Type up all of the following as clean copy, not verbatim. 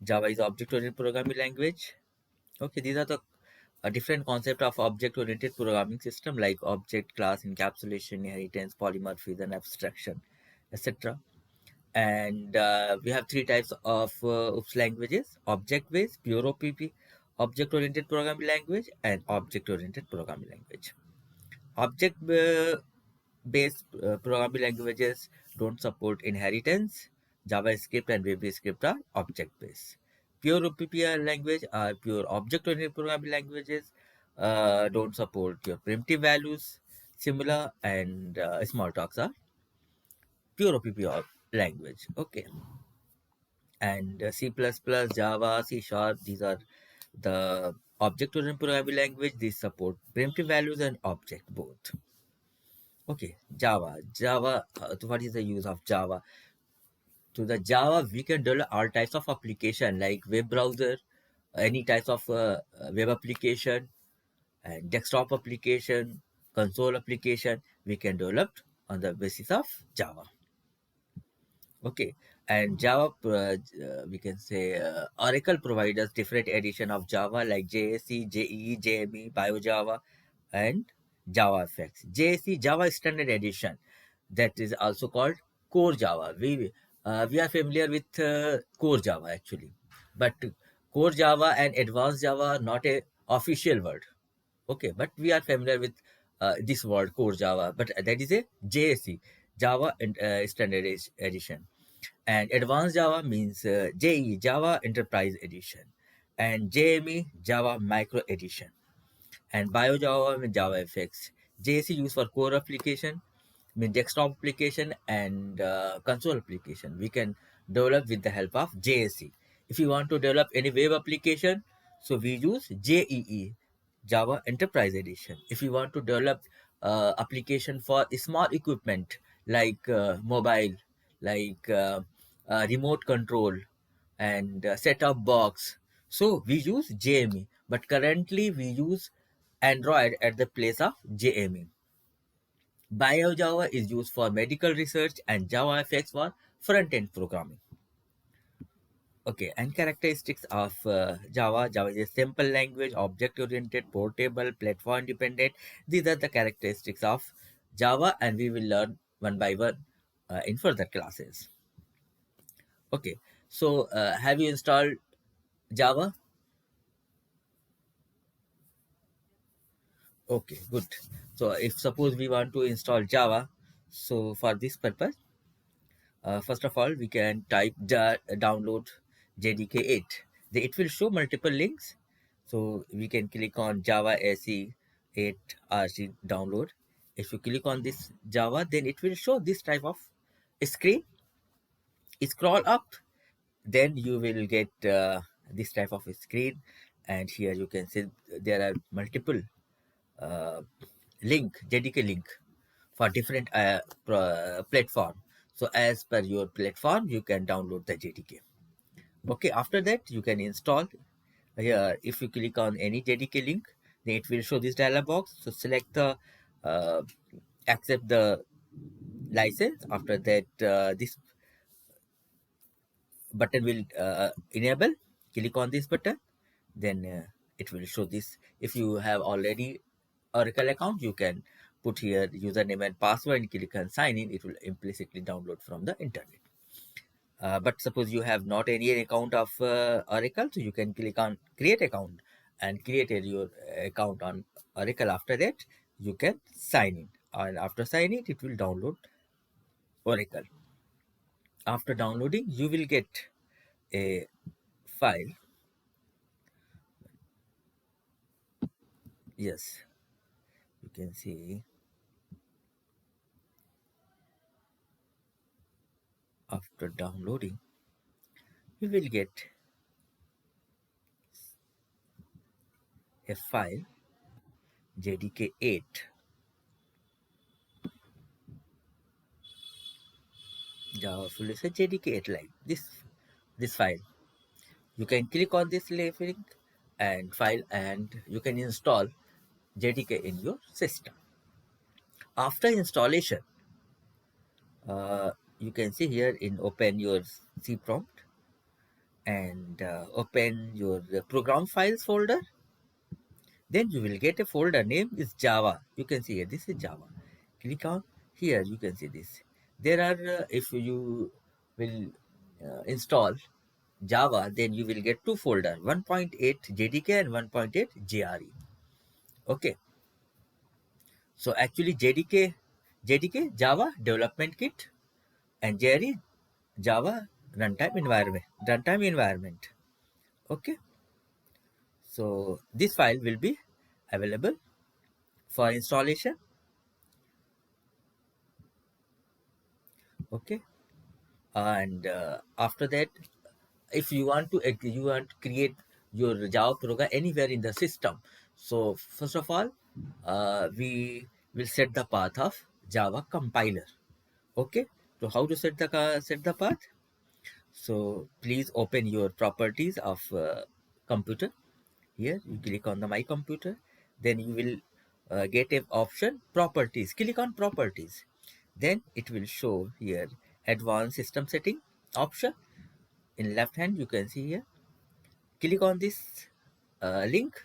Java is object-oriented programming language. Okay, these are the different concept of object-oriented programming system like object, class, encapsulation, inheritance, polymorphism, abstraction, etc. And we have three types of OOPS languages: object-based, pure OPP, object-oriented programming language, and object-oriented programming language. Object-based programming languages don't support inheritance. JavaScript and VBScript are object-based. Pure OPP language are pure object-oriented programming languages. Don't support your primitive values. Similar and small talks are pure OPP language. Okay, and C++, Java, C Sharp. These are the object-oriented programming language. These support primitive values and object both. Okay, Java. What is the use of Java? To the Java, we can develop all types of application like web browser, any types of web application, and desktop application, console application. We can develop on the basis of Java. Okay, and Java, we can say Oracle provides us different edition of Java like JSE, JEE, JME, BioJava, and JavaFX. JSE Java Standard Edition, that is also called Core Java. We are familiar with Core Java actually, but Core Java and Advanced Java are not a official word. Okay, but we are familiar with this word Core Java, but that is a JSE Java and Standard Edition. And Advanced Java means JE Java Enterprise Edition, and JME Java Micro Edition, and BioJava with JavaFX. JSE used for core application, mean desktop application, and console application. We can develop with the help of JSE. If you want to develop any web application, so we use JEE, Java Enterprise Edition. If you want to develop application for small equipment like mobile, like remote control, and set-top box, so we use JME. But currently we use Android at the place of JME. BioJava is used for medical research and JavaFX for front-end programming. Okay, and characteristics of Java. Java is a simple language, object-oriented, portable, platform-dependent. These are the characteristics of Java, and we will learn one by one in further classes. Okay, so have you installed Java? Okay, good. So if suppose we want to install Java, so for this purpose, first of all, we can type download JDK8. It will show multiple links. So we can click on Java SE 8 RC download. If you click on this Java, then it will show this type of screen. Scroll up, then you will get this type of screen. And here you can see there are multiple uh, JDK link for different platform. So as per your platform, you can download the JDK. Okay, after that you can install. Here, if you click on any JDK link, then it will show this dialog box. So select the uh, accept the license. After that, this button will enable. Click on this button, then it will show this. If you have already Oracle account, you can put here username and password and click on sign in. It will implicitly download from the internet. But suppose you have not any account of Oracle, so you can click on create account and create your account on Oracle. After that, you can sign in, and after signing it will download Oracle. After downloading, you will get a file. Yes, you can see after downloading, you will get a file JDK8. Java full is a JDK8 like this file. You can click on this link and file, and you can install JDK in your system. After installation, you can see here in open your C prompt. and open your program files folder. Then you will get a folder name is Java. You can see here, this is Java. Click on here, you can see this. There are, if you will install Java, then you will get two folder, 1.8 JDK and 1.8 JRE. Okay, so actually JDK Java Development Kit and JRE Java runtime environment. Okay, so this file will be available for installation. Okay, and after that, if you want to create your Java program anywhere in the system, so first of all, we will set the path of Java compiler. Okay, so how to set the path? So please open your properties of computer. Here you click on the my computer, then you will get an option properties. Click on properties, then it will show here advanced system setting option. In left hand you can see here, click on this link,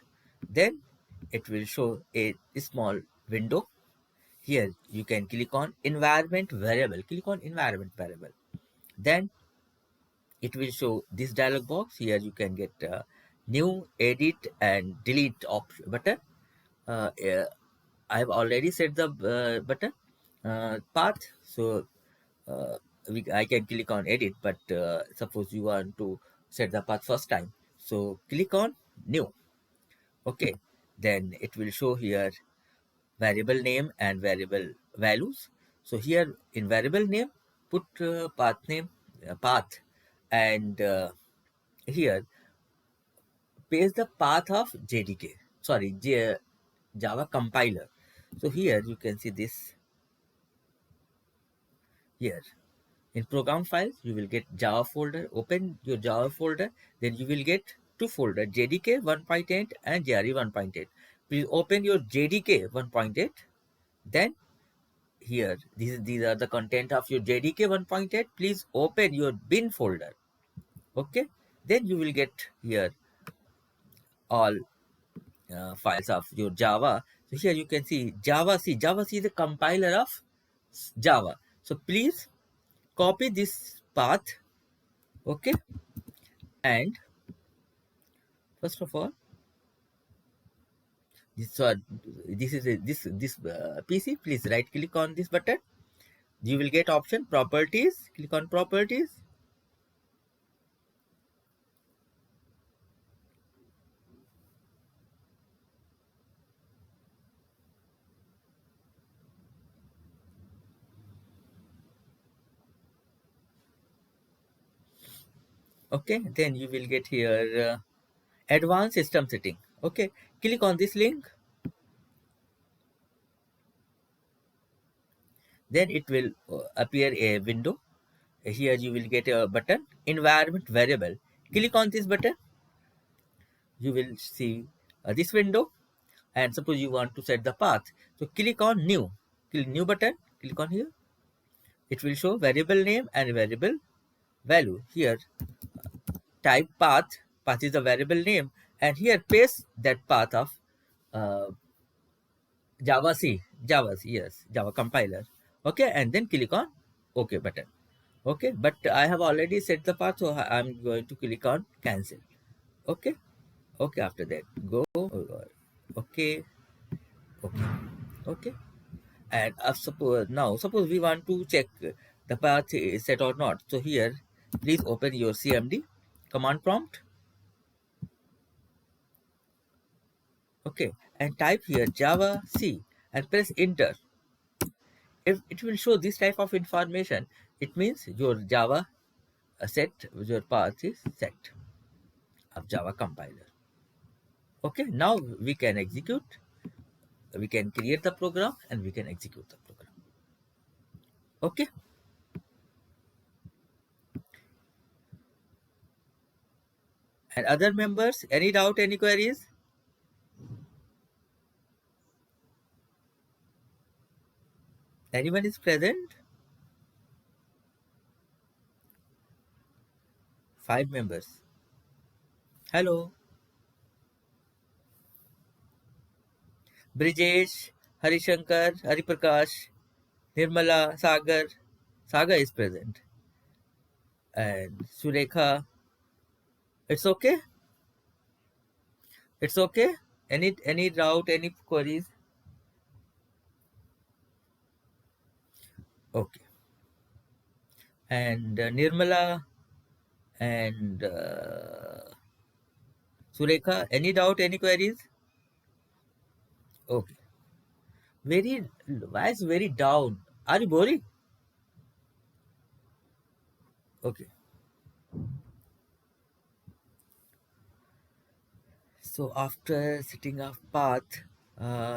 then it will show a small window. Here you can click on environment variable, click on environment variable, then it will show this dialog box. Here you can get new, edit and delete option button. Yeah, I have already set the button path, so uh, I can click on edit, but suppose you want to set the path first time, so click on new. Okay, then it will show here variable name and variable values. So here in variable name, put path, and here paste the path of JDK, sorry, Java compiler. So here you can see this here. In program files, you will get Java folder. Open your Java folder, then you will get two folders, JDK 1.8 and JRE 1.8. Please open your JDK 1.8. Then here, these are the content of your JDK 1.8. Please open your bin folder. Okay. Then you will get here all files of your Java. So here you can see Java C. Java C is the compiler of Java. So please copy this path. Okay. And first of all, this is this PC. Please right click on this button. You will get option properties. Click on properties. Okay, then you will get here advanced system setting. Okay, click on this link. Then it will appear a window. Here you will get a button environment variable. Click on this button. You will see this window, and suppose you want to set the path, so click on new. Click new button, click on here. It will show variable name and variable value. Here type path is the variable name, and here paste that path of uh, Java C, yes, Java compiler. Okay, and then click on OK button. Okay, but I have already set the path, so I'm going to click on cancel. Okay, okay, after that go. Okay, okay, okay. And suppose we want to check the path is set or not. So here, please open your CMD command prompt. Okay, and type here Java C and press enter. If it will show this type of information, it means your Java set, your path is set of Java compiler. Okay, now we can execute, we can create the program and we can execute the program. Okay, and other members, any doubt, any queries? Anyone is present? 5 members. Hello, Brijesh, Harishankar, Hariprakash, Nirmala, Sagar. Saga is present. And Surekha. It's okay? It's okay? Any doubt, any queries? Okay. And Nirmala and Surekha, any doubt, any queries? Okay. Very, why is very down? Are you boring? Okay. So after setting up path,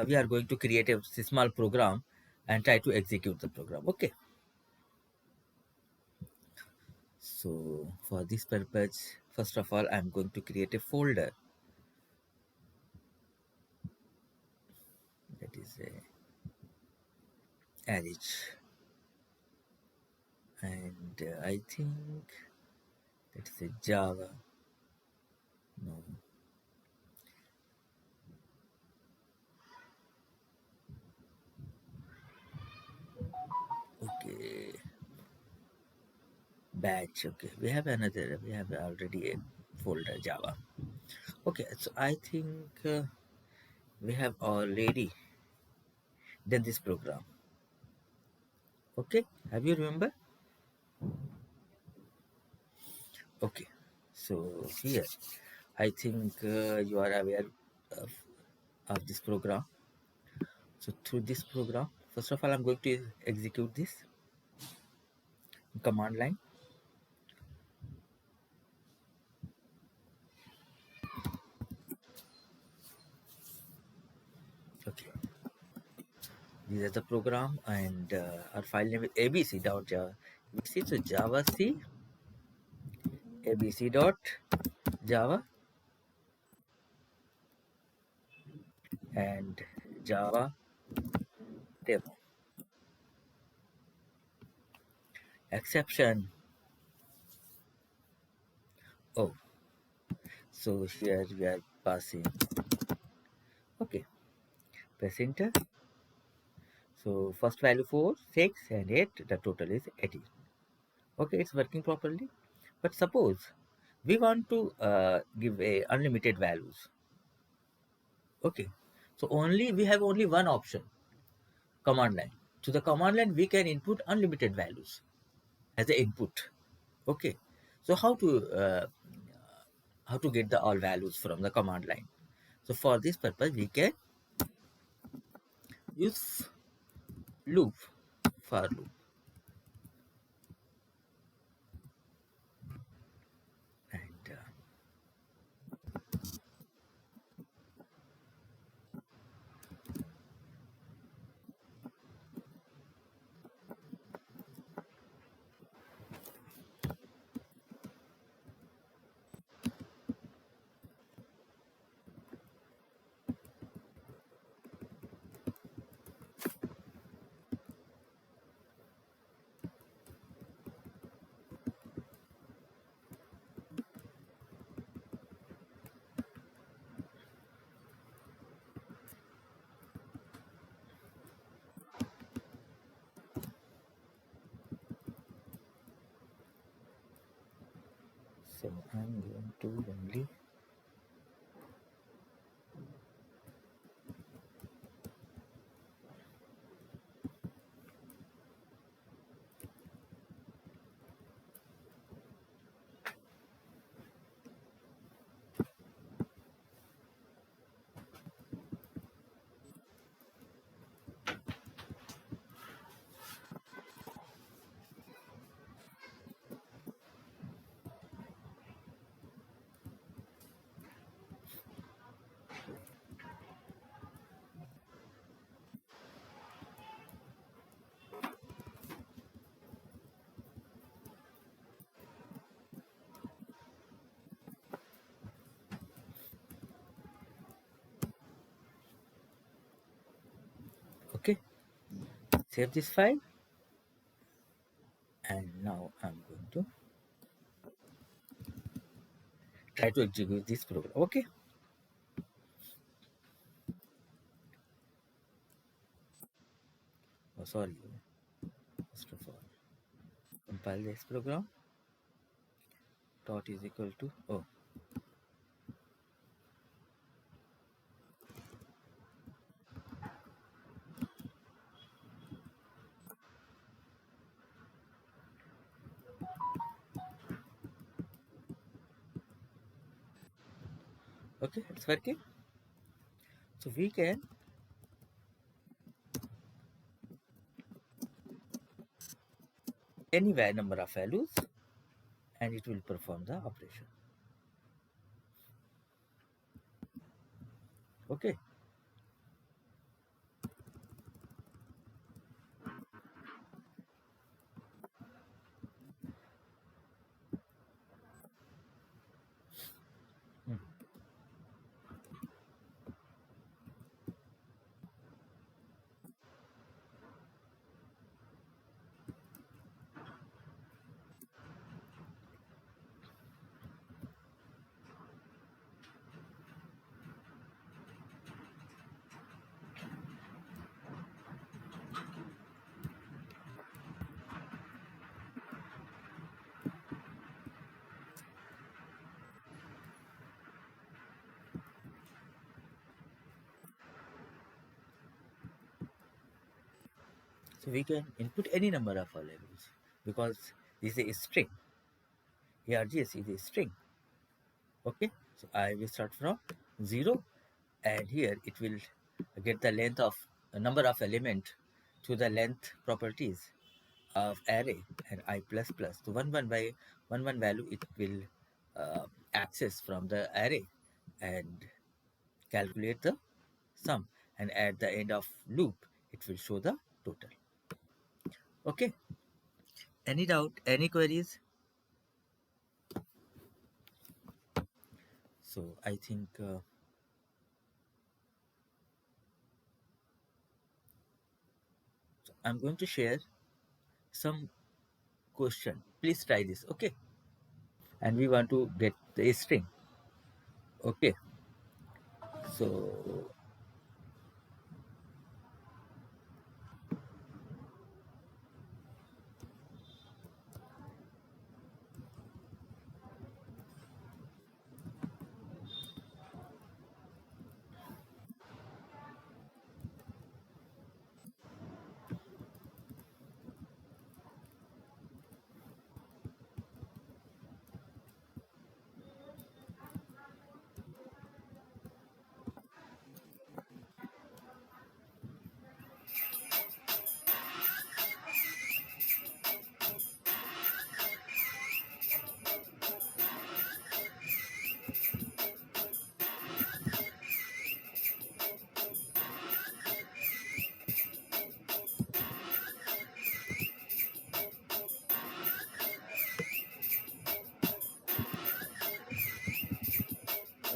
we are going to create a small program and try to execute the program. Okay. So for this purpose, first of all, I'm going to create a folder that is a arich, and I think that's a Java. No. Okay. Batch. Okay. We have another. We have already a folder Java. Okay. So I think we have already done this program. Okay. Have you remember? Okay. So here, I think you are aware of, of this program. So through this program, first of all, I'm going to execute this command line. Okay. This is the program, and our file name is abc.java. So Java C abc.java and Java demo exception. Oh, so here we are passing. Okay, press enter. So first value 4, 6 and 8, the total is 18. Okay, it's working properly. But suppose we want to give a unlimited values. Okay, so only we have only one option, command line. To the command line we can input unlimited values as the input. Okay, so how to get the all values from the command line? So for this purpose we can use loop, for loop. And so I'm going to only. Okay, save this file, and now I'm going to try to execute this program. Okay. Oh, sorry. First of all, compile this program. Dot is equal to, oh, okay, it's working. So we can anywhere number of values and it will perform the operation. Okay. Hmm. So we can input any number of values because this is a string. ARGS is a string. Okay. So I will start from 0 and here it will get the length of a number of element to the length properties of array and I plus plus. So one value it will access from the array and calculate the sum, and at the end of loop it will show the total. Okay. Any doubt, any queries? So I think I'm going to share some question. Please try this. Okay. And we want to get the string. Okay. So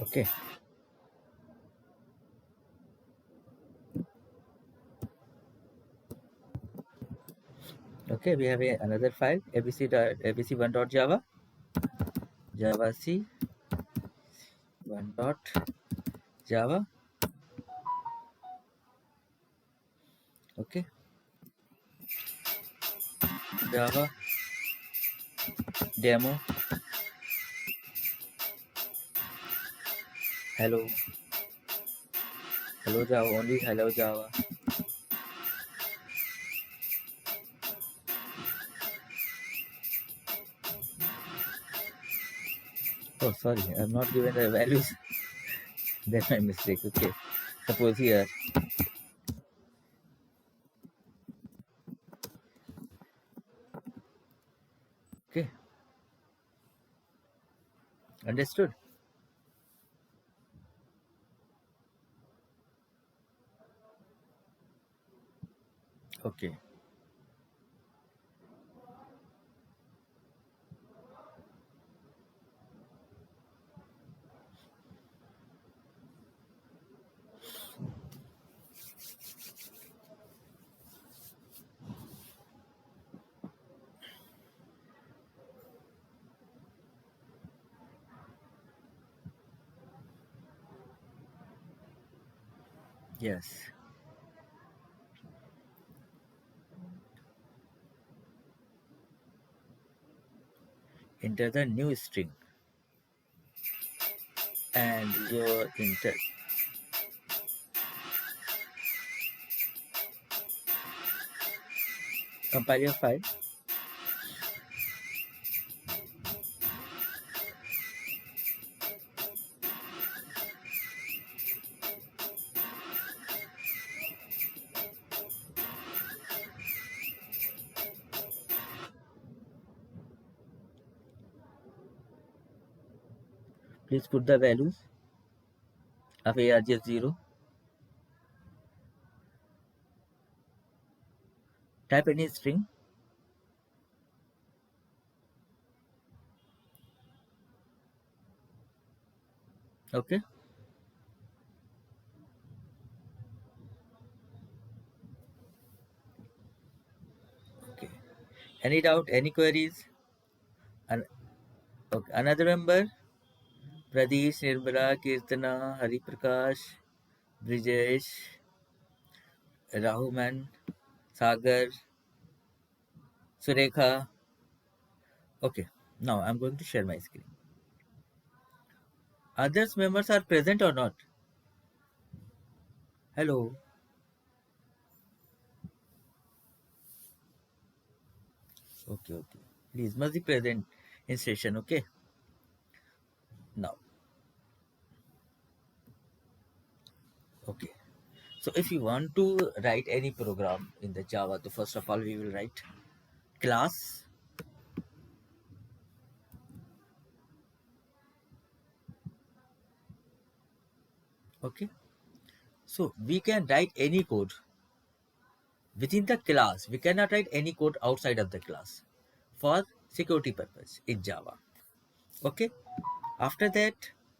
okay. Okay, we have another file abc1.java, java c 1.java. Okay, java demo hello, hello java, only hello java. Oh, sorry, I'm not given the values. That's my mistake. Okay, suppose here. Okay, understood. Okay. Yes. Enter the new string and your enter. Compile your file. Please put the values of args0. Type any string. Okay. Okay. Any doubt? Any queries? An- okay. Another member? Pradesh, Nirmala, Kirtana, Hari Prakash, Brijesh, Rahuman, Sagar, Surekha. Okay. Now I'm going to share my screen. Others members are present or not? Hello. Okay. Okay. Please must be present in session. Okay. Now. Okay. So if you want to write any program in the Java, so first of all we will write class. Okay. So we can write any code within the class. We cannot write any code outside of the class for security purpose in Java. Okay. After that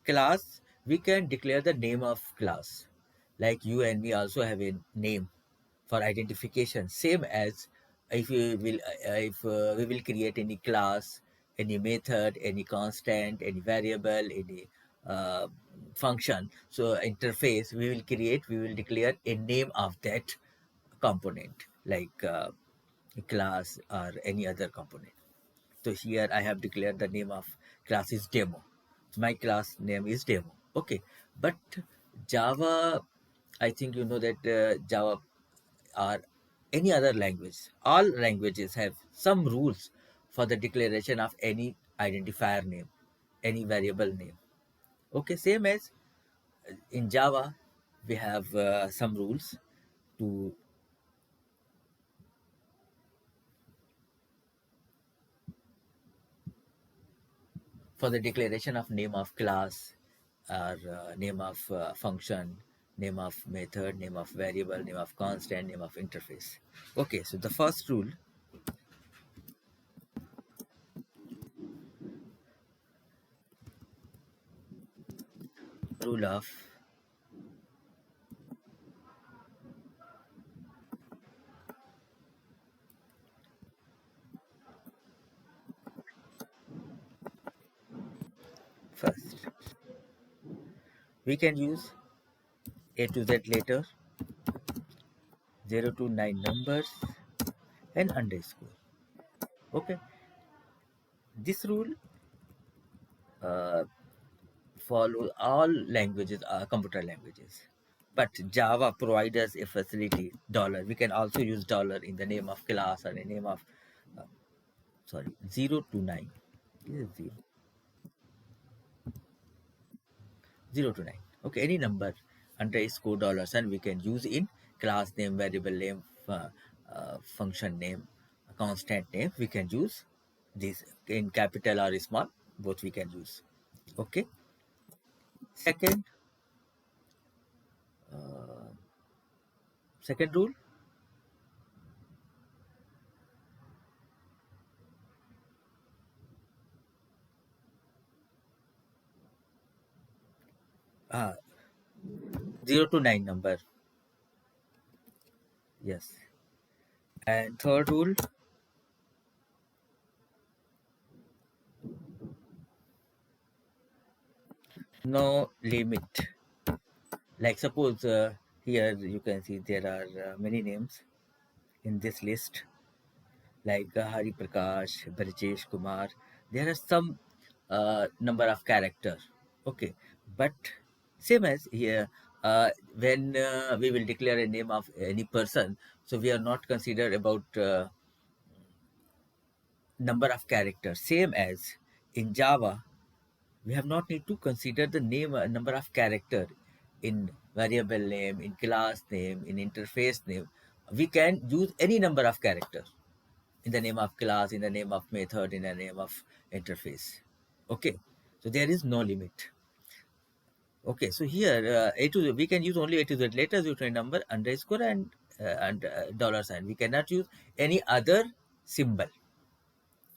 class, we can declare the name of class. Like you and me also have a name for identification. Same as if we will create any class, any method, any constant, any variable, any uh, function. So interface we will declare a name of that component, like a class or any other component. So here I have declared the name of class is demo. So my class name is demo. Okay, but Java, I think you know that Java or any other language, all languages have some rules for the declaration of any identifier name, any variable name. Okay, same as in Java, we have some rules to for the declaration of name of class or name of function, name of method, name of variable, name of constant, name of interface. Okay, so the first rule of first, we can use A to Z letter, 0 to 9 numbers, and underscore. Okay, this rule uh, follows all languages, computer languages. But Java provides us a facility dollar. We can also use dollar in the name of class or the name of uh, sorry 0 to 9. This is 0, 0 to 9. Okay, any number underscore dollar sign we can use in class name, variable name, function name, constant name. We can use this in capital or small, both we can use. Okay, second, uh, second rule, 0 to 9 number. Yes, and third rule, no limit. Like suppose Here you can see there are many names in this list, like Hari Prakash, Brajesh Kumar. There are some number of character. Okay, but same as here, when we will declare a name of any person, so we are not considered about number of characters. Same as in Java, we have not need to consider the name number of character in variable name, in class name, in interface name. We can use any number of characters in the name of class, in the name of method, in the name of interface. Okay, so there is no limit. Okay, so here a to z, we can use only a to z letters, unit number, underscore, and dollar sign. We cannot use any other symbol.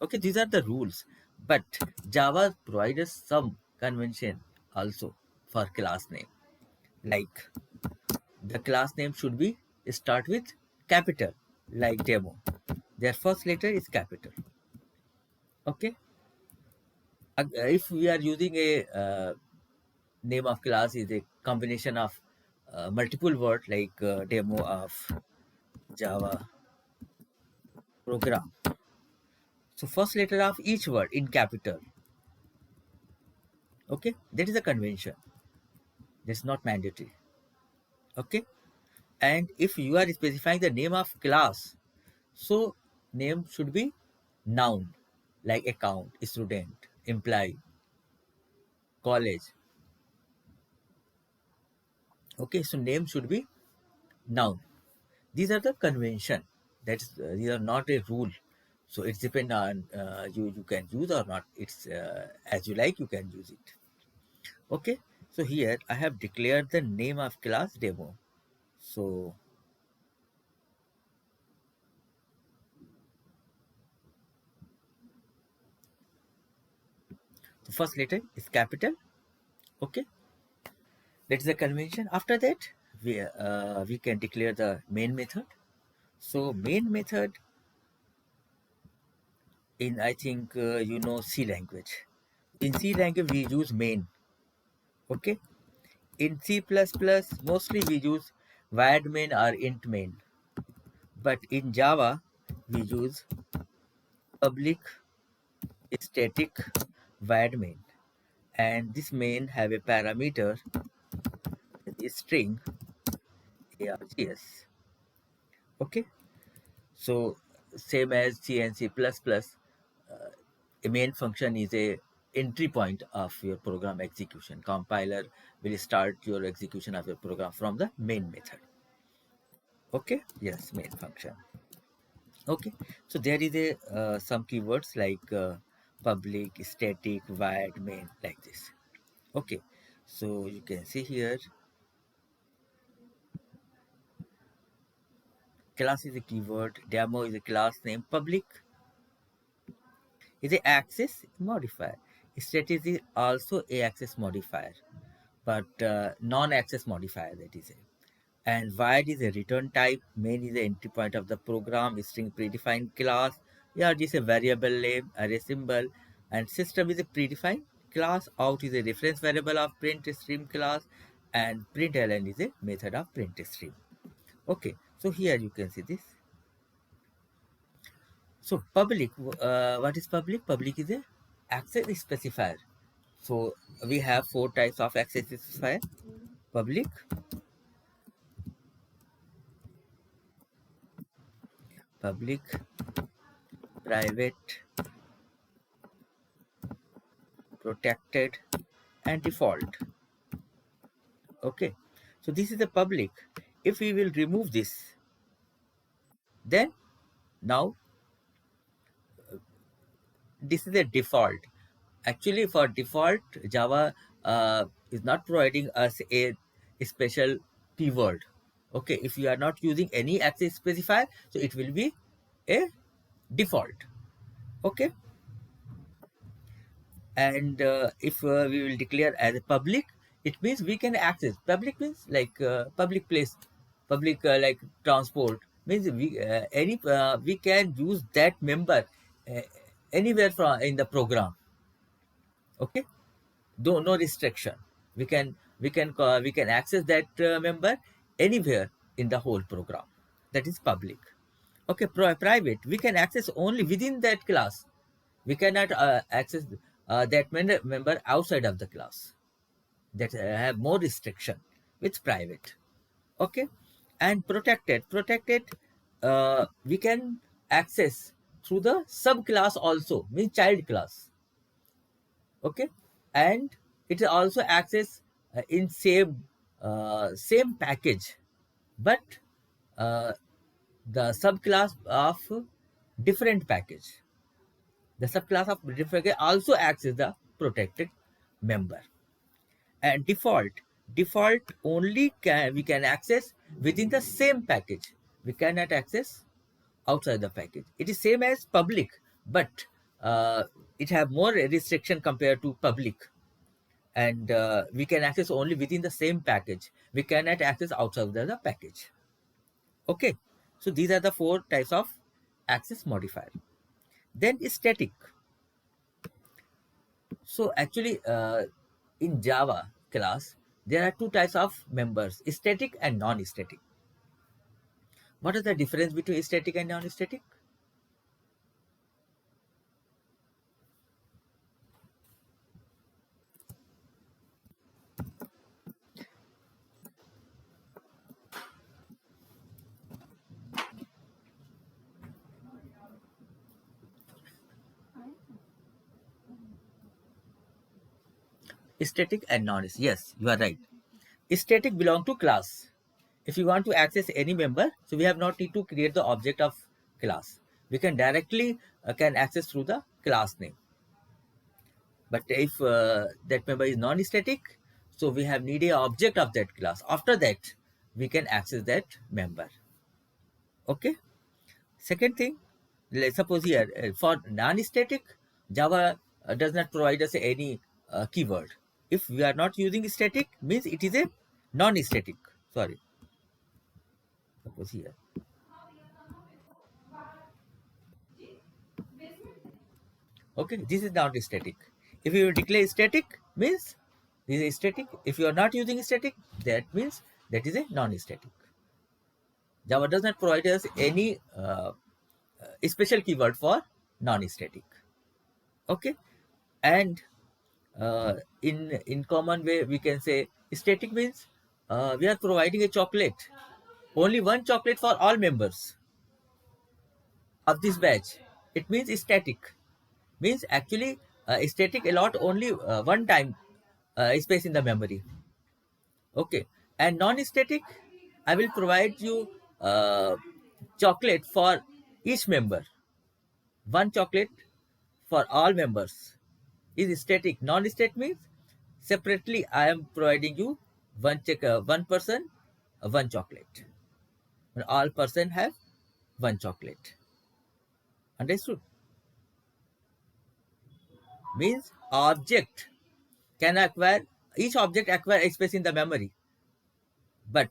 Okay, these are the rules. But Java provides some convention also for class name. Like the class name should be start with capital, like demo. Their first letter is capital. Okay. If we are using a name of class is a combination of multiple words like demo of Java program. So first letter of each word in capital. Okay, that is a convention. That's not mandatory. Okay, and if you are specifying the name of class, so name should be noun, like account, student, employee, college. Okay, so name should be noun. These are the convention. That's these are not a rule. So it's depend on you can use or not. It's as you like, you can use it. Okay, so here I have declared the name of class demo. So the first letter is capital. Okay, that is the convention. After that, we can declare the main method. So main method in, I think C language. In C language we use main. Okay. In C++, mostly we use var main or int main. But in Java, we use public static var main. And this main have a parameter, a string args. Okay. So same as C and C++, a main function is a entry point of your program execution. Compiler will start your execution of your program from the main method. Okay. Yes, main function. Okay, so there is a some keywords like public, static, void, main, like this. Okay, so you can see here class is a keyword, demo is a class name, public is a access modifier, static is also a access modifier, but non-access modifier, that is it. And void is a return type, main is the entry point of the program, string predefined class, yard is a variable name, array symbol, and system is a predefined class, out is a reference variable of print stream class, and println is a method of print stream. Okay, so here you can see this. So public, what is public? Public is a access specifier. So we have four types of access specifier: public, public, private, protected, and default. Okay, so this is the public. If we will remove this, then now this is the default. Actually, for default, Java is not providing us a special keyword. Okay, if you are not using any access specifier, so it will be a default. Okay, and if we will declare as a public, it means we can access. Public means like public place, public like transport, means we can use that member uh, anywhere from in the program. Okay, no restriction. We can we can access that member anywhere in the whole program. That is public. Okay, private, we can access only within that class. We cannot access that member outside of the class. That have more restriction with private. Okay, and protected, we can access through the subclass also, means child class. Okay, and it is also access in same package, but uh, the subclass of different package. The subclass of different package also acts as the protected member. And default only we can access within the same package. We cannot access outside the package. It is same as public, but it have more restriction compared to public. And we can access only within the same package. We cannot access outside the package. Okay, so these are the four types of access modifier. Then static. So actually, in Java class, there are two types of members: static and non-static. What is the difference between static and non-static? Static and non-static. Yes, you are right. Static belong to class. If you want to access any member, so we have not need to create the object of class. We can directly can access through the class name. But if that member is non-static, so we have need a object of that class. After that, we can access that member. Okay. Second thing, let's suppose here for non-static, Java does not provide us any keyword. If we are not using static, means it is a non-static. Sorry, suppose here. Okay, this is not static. If you declare static, means this is static. If you are not using static, that means that is a non-static. Java does not provide us any special keyword for non-static. Okay, and in common way we can say static means we are providing a chocolate, only one chocolate for all members of this batch. It means static, means actually static allot only one time space in the memory. Okay, and non-static, I will provide you uh, chocolate for each member, one chocolate for all members. Is static. Non-static means separately I am providing you one person one chocolate. And all person have one chocolate. Understood? Means object can acquire, each object acquire a space in the memory. But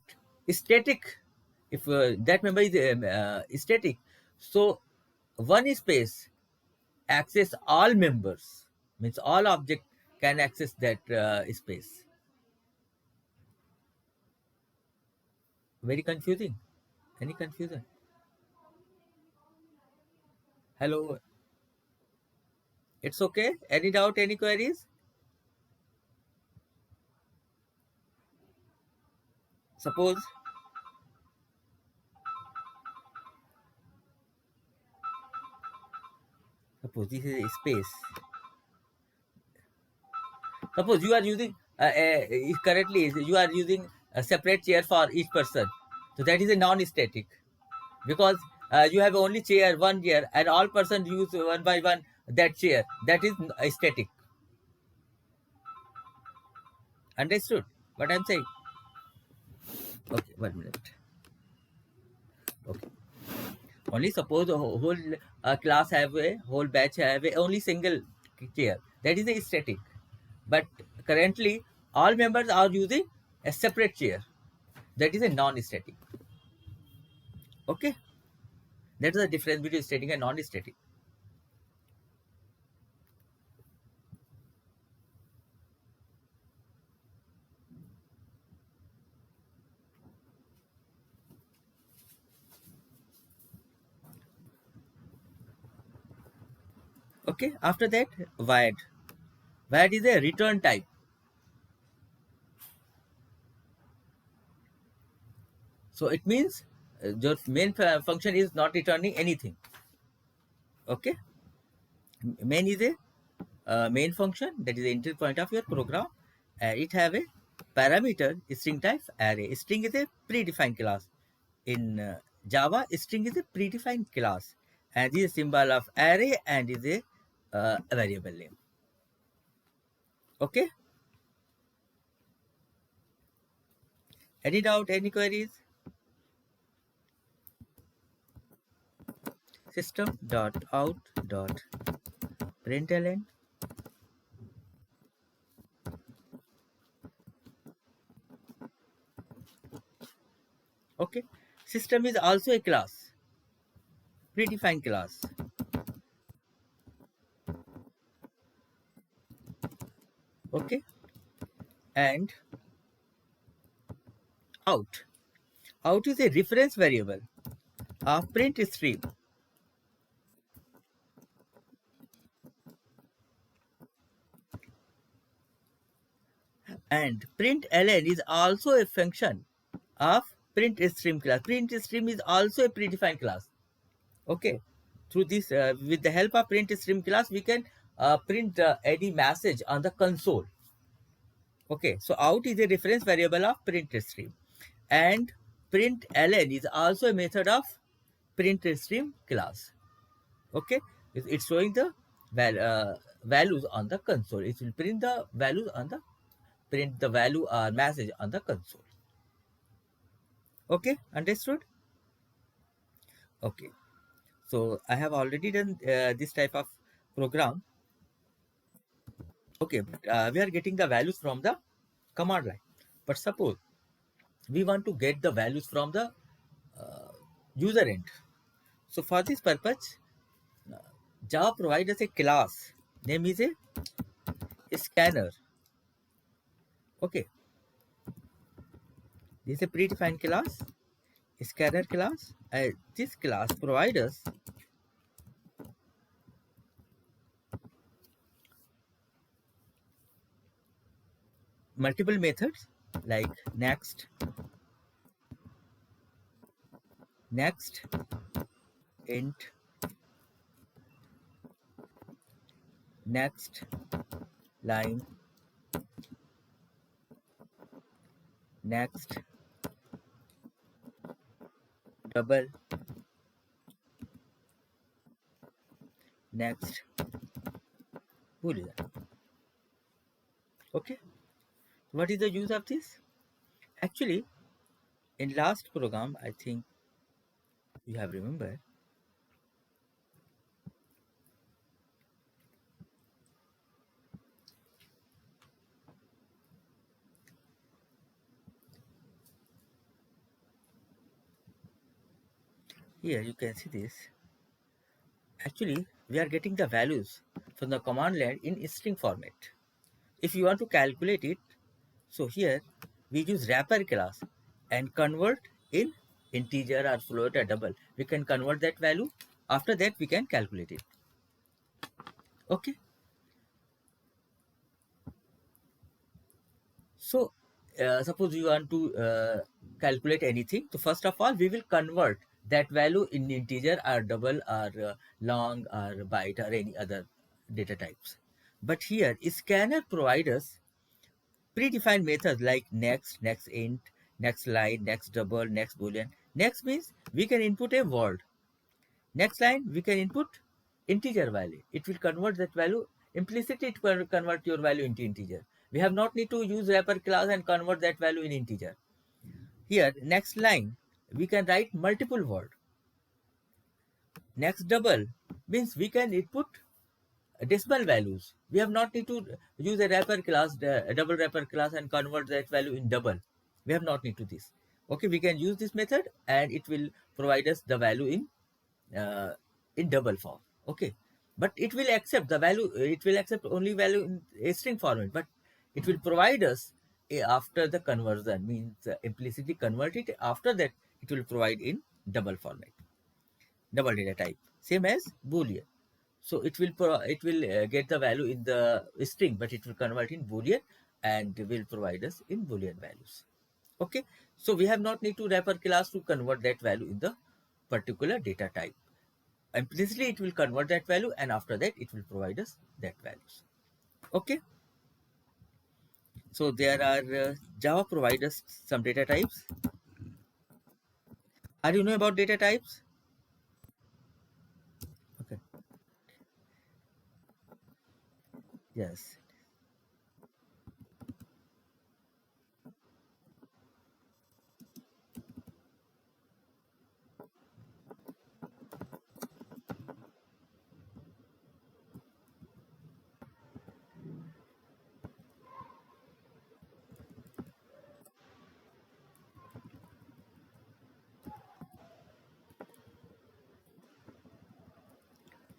static, if that memory is static, so one space access all members, means all object can access that space. Very confusing. Any confusion? Hello, it's okay. Any doubt, any queries? Suppose, suppose this is a space. Suppose you are using currently you are using a separate chair for each person. So that is a non-static, because you have only chair, one chair, and all person use one by one that chair. That is static. Understood what I'm saying? Okay, 1 minute. Okay. Only suppose the whole class have a whole batch have a only single chair. That is a static. But currently, all members are using a separate chair. That is a non-static. Okay, that is the difference between static and non-static. Okay, after that, void. Void is a return type. So it means your main function is not returning anything. Okay, main is a main function, that is the entry point of your program, and it have a parameter string type array. String is a predefined class. In Java, string is a predefined class, and this is a symbol of array and is a variable name. Okay, any doubt, any queries? System.out.println. Okay, system is also a class, predefined class. Okay, and out. Out is a reference variable of print stream, and println is also a function of print stream class. Print stream is also a predefined class. Okay, through this, with the help of print stream class, we can print any message on the console. Okay, so out is a reference variable of print stream, and println is also a method of print stream class. Okay, it's showing the values on the console. It will print the values on the print the value or message on the console. Okay, understood? Okay, so I have already done this type of program. Okay, but we are getting the values from the command line. But suppose we want to get the values from the user end. So for this purpose, Java provides us a class. Name is a scanner. Okay, this is a predefined class, scanner class. This class provides us multiple methods like next, int, next, line, next, double, next, boolean. Okay, what is the use of this? Actually, in last program, I think you have remembered, here you can see this. Actually, we are getting the values from the command line in string format. If you want to calculate it, so here we use wrapper class and convert in integer or float or double. We can convert that value. After that, we can calculate it. Okay. So, suppose you want to calculate anything. So, first of all, we will convert that value in integer or double or long or byte or any other data types. But here, scanner provides us predefined methods like next int, next line, next double, next boolean. Next means we can input a word. Next line, we can input integer value. It will convert that value. Implicitly, it will convert your value into integer. We have not need to use wrapper class and convert that value in integer. Here, next line, we can write multiple word. Next double means we can input decimal values. We have not need to use a wrapper class, a double wrapper class, and convert that value in double. We have not need to this. Okay, we can use this method and it will provide us the value in double form. Okay, but it will accept the value. It will accept only value in a string format, but it will provide us after the conversion, means implicitly convert it. After that, it will provide in double format, double data type, same as boolean. So it will get the value in the string, but it will convert in boolean and will provide us in boolean values. Okay, so we have not need to wrapper class to convert that value in the particular data type. Implicitly it will convert that value, and after that it will provide us that values. Okay, so there are Java provides us some data types. Are you know about data types? Okay, yes.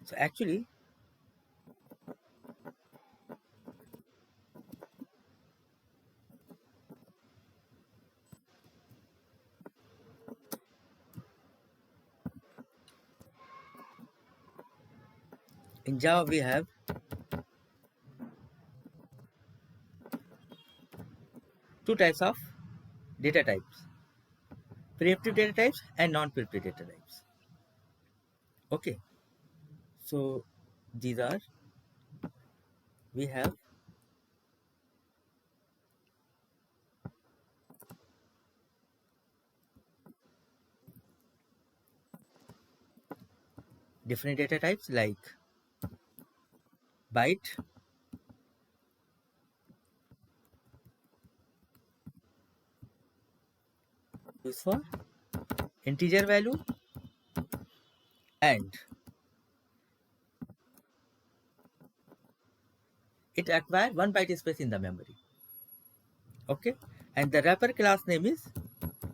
So actually in Java we have two types of data types: preemptive data types and non-preemptive data types. Okay, so these are, we have different data types like byte, used for integer value, and it acquires 1 byte space in the memory. Okay, and the wrapper class name is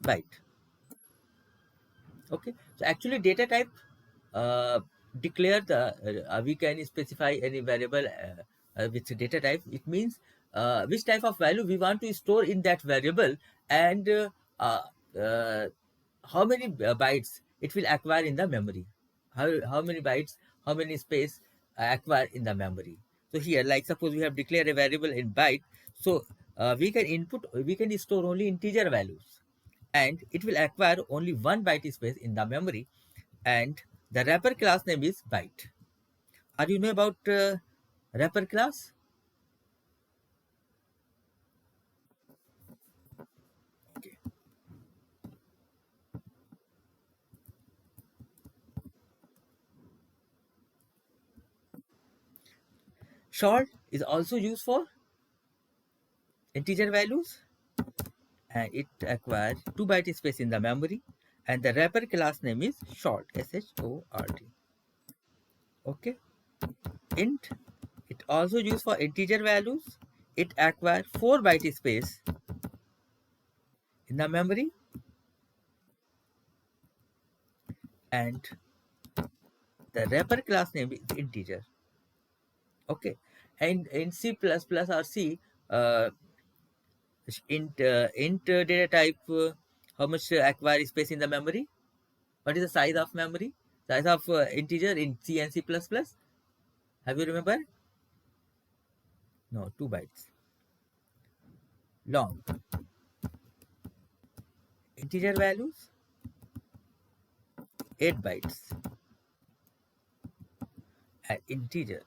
byte. Okay, so actually data type uh, declare the we can specify any variable with data type. It means which type of value we want to store in that variable, and uh, uh, how many bytes it will acquire in the memory, how many bytes, how many space acquire in the memory. So here, like suppose we have declared a variable in byte, so we can store only integer values, and it will acquire only 1 byte space in the memory, and the wrapper class name is byte. Are you know about wrapper class? Okay. Short is also used for integer values, and it acquires 2 byte space in the memory, and the wrapper class name is short, short. Okay. Int, it also used for integer values. It acquires 4 byte space in the memory, and the wrapper class name is integer. Okay, and in C++ or C, uh, int data type, how much acquire space in the memory? What is the size of memory? Size of integer in C and C++? Have you remember? No, 2 bytes. Long. Integer values, 8 bytes. And integer.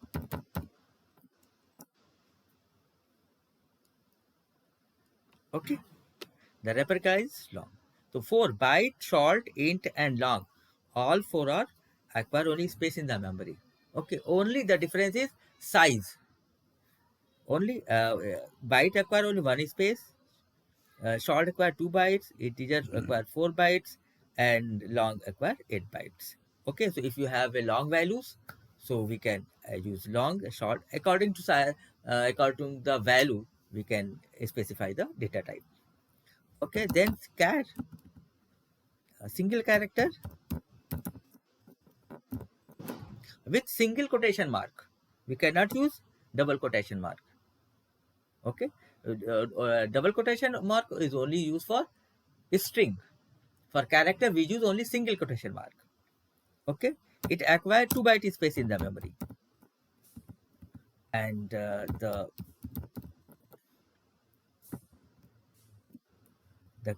Okay. The replica is long. So 4 byte, short, int, and long. All four are acquire only space in the memory. Okay. Only the difference is size. Only byte acquire only one space, short acquire 2 bytes, integer acquire 4 bytes, and long acquire 8 bytes. Okay, so if you have a long values, so we can use long, short, according to according to the value, we can specify the data type. Okay, then char, a single character with single quotation mark. We cannot use double quotation mark. Okay, double quotation mark is only used for string. For character, we use only single quotation mark. Okay, It acquires 2 byte space in the memory, and the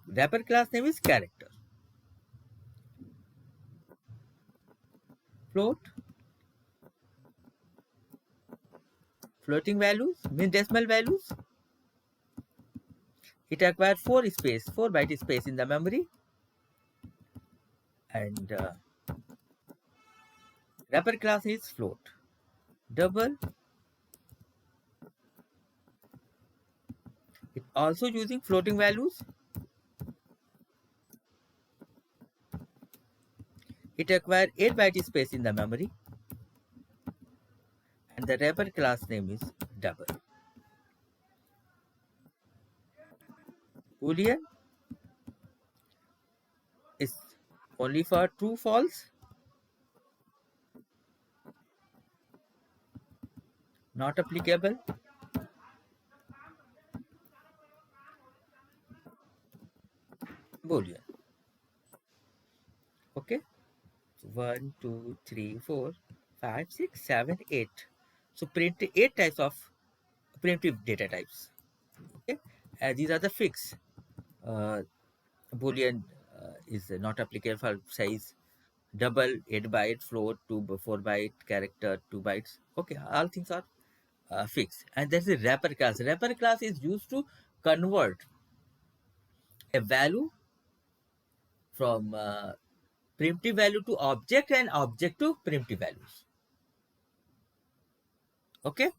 wrapper class name is character. Float, floating values mean decimal values. It acquires 4 byte space in the memory, and wrapper class is float. Double, it also using floating values. It acquires 8 byte space in the memory, and the wrapper class name is double. Boolean is only for true false, not applicable. Boolean. Okay. 1, 2, 3, 4, 5, 6, 7, 8. So print 8 types of primitive data types. Okay. These are the fixed. Uh, Boolean is not applicable for size double, 8 byte, float, 4 byte, character, 2 bytes. Okay, all things are fixed. And there's a wrapper class. Wrapper class is used to convert a value from primitive value to object and object to primitive values. Okay,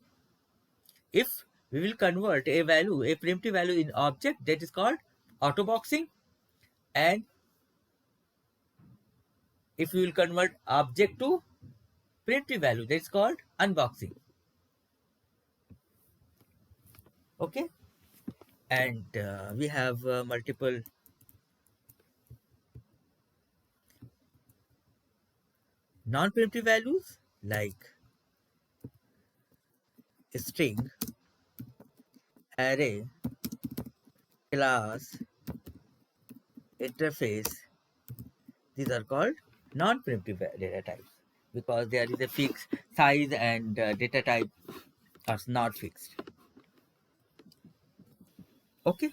if we will convert a value, a primitive value in object, that is called autoboxing, and if we will convert object to primitive value, that is called unboxing. Okay, and we have multiple non-primitive values like string, array, class, interface. These are called non-primitive data types because there is a fixed size and data type are not fixed. Okay,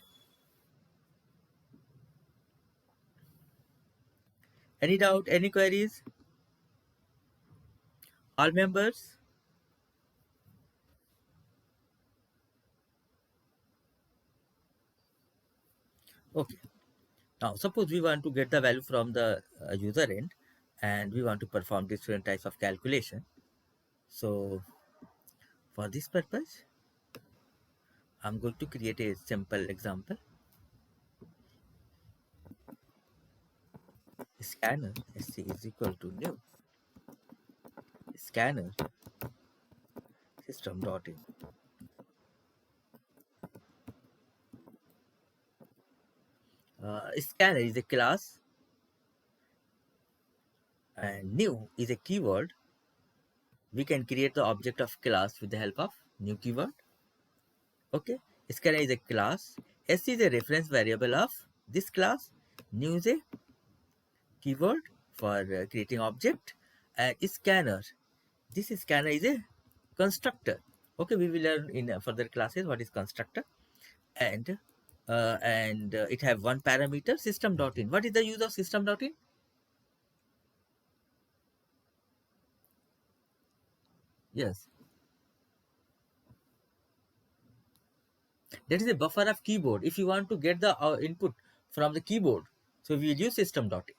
any doubt, any queries? All members? Okay. Now, suppose we want to get the value from the user end and we want to perform different types of calculation. So, for this purpose, I'm going to create a simple example. Scanner sc is equal to new scanner system dot in. Scanner is a class and new is a keyword. We can create the object of class with the help of new keyword. Okay, scanner is a class. S is a reference variable of this class. New is a keyword for creating object, and scanner, this scanner is a constructor. Okay, we will learn in further classes what is constructor. And it have one parameter system dot in. What is the use of system dot in? Yes, that is a buffer of keyboard. If you want to get the input from the keyboard, so we will use system dot in.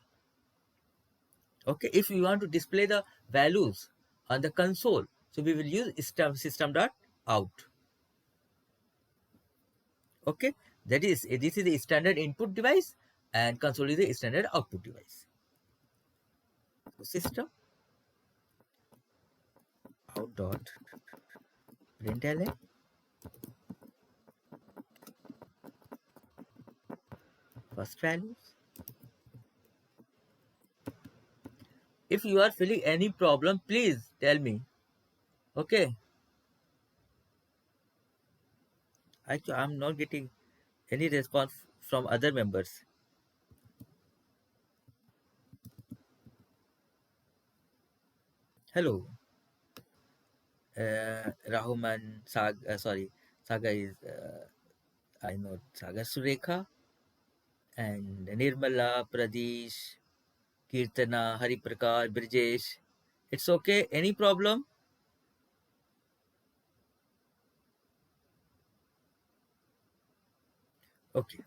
Okay, if we want to display the values on the console, so we will use system dot out. Okay, that is, this is the standard input device and console is the standard output device. So system out dot println first values. If you are feeling any problem, please tell me. Okay, I'm not getting any response from other members. Hello, Rahuman Saga is I know Saga Surekha and Nirmala, Pradesh, Kirtana, Hari Prakash, Brijesh. It's okay. Any problem? Okay.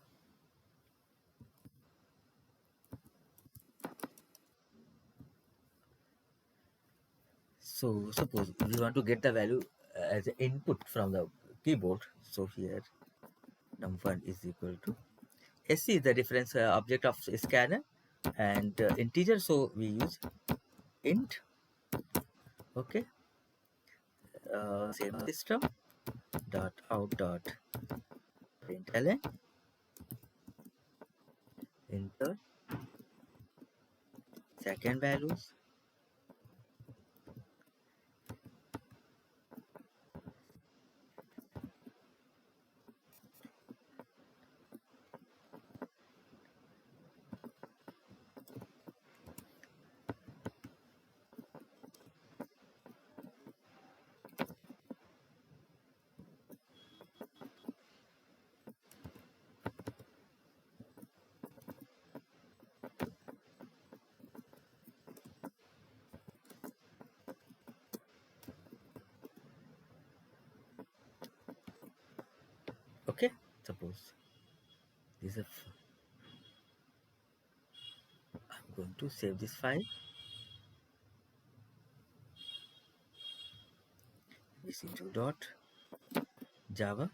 So suppose we want to get the value as an input from the keyboard. So here num1 is equal to SC is the reference object of scanner and integer. So we use int. Okay. Same system dot out dot println enter second values. Okay. Suppose this is I'm going to save this file. EC2 dot Java.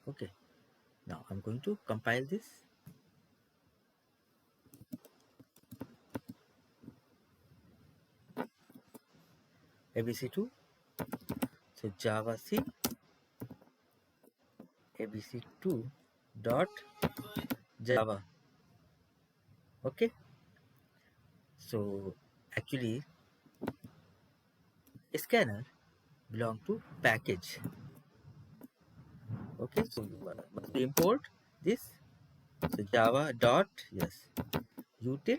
Okay. Now I'm going to compile this. ABC2. So Java C ABC2 dot Java. Okay. So actually scanner belong to package. Okay. So you must import this. So Java dot yes util